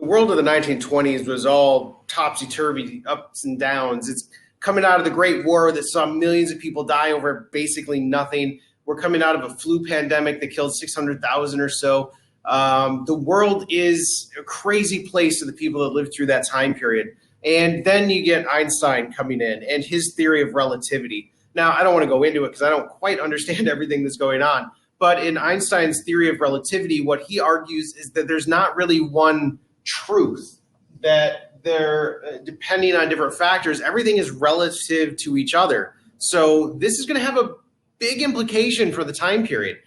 The world of the 1920s was all topsy-turvy, ups and downs. It's coming out of the Great War that saw millions of people die over basically nothing. We're coming out of a flu pandemic that killed 600,000 or so. The world is a crazy place to the people that lived through that time period. And then you get Einstein coming in and his theory of relativity. Now, I don't want to go into it because I don't quite understand everything that's going on. But in Einstein's theory of relativity, what he argues is that there's not really one truth, that they're depending on different factors, everything is relative to each other. So this is going to have a big implication for the time period.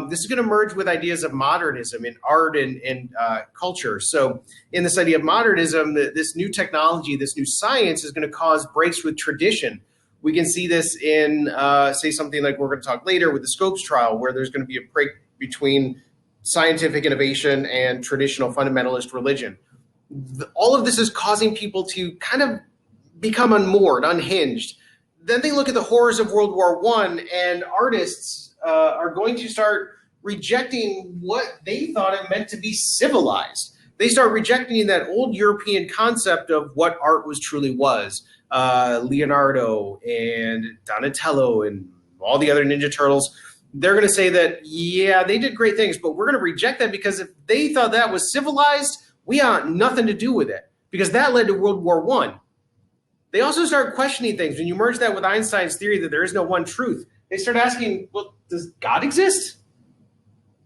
This is going to merge with ideas of modernism in art and culture. So in this idea of modernism, this new technology, this new science is going to cause breaks with tradition. We can see this in, say, something like we're going to talk later with the Scopes trial, where there's going to be a break between scientific innovation and traditional fundamentalist religion. All of this is causing people to kind of become unmoored, unhinged. Then they look at the horrors of World War I, and artists are going to start rejecting what they thought it meant to be civilized. They start rejecting that old European concept of what art was truly was. Leonardo and Donatello and all the other Ninja Turtles, they're going to say that, yeah, they did great things, but we're going to reject that because if they thought that was civilized, we want nothing to do with it, because that led to World War I. They also start questioning things. When you merge that with Einstein's theory that there is no one truth, they start asking, well, does God exist?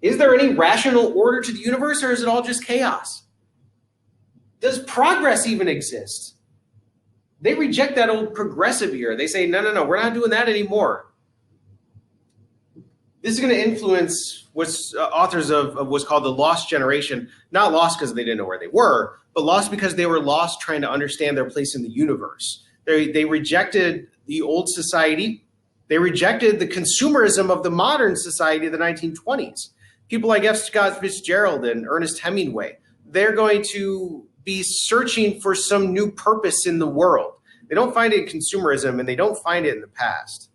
Is there any rational order to the universe, or is it all just chaos? Does progress even exist? They reject that old progressive era. They say, no, we're not doing that anymore. This is going to influence what's authors of what's called the lost generation. Not lost because they didn't know where they were, but lost because they were lost trying to understand their place in the universe. They rejected the old society. They rejected the consumerism of the modern society of the 1920s. People like F. Scott Fitzgerald and Ernest Hemingway, they're going to be searching for some new purpose in the world. They don't find it in consumerism, and they don't find it in the past.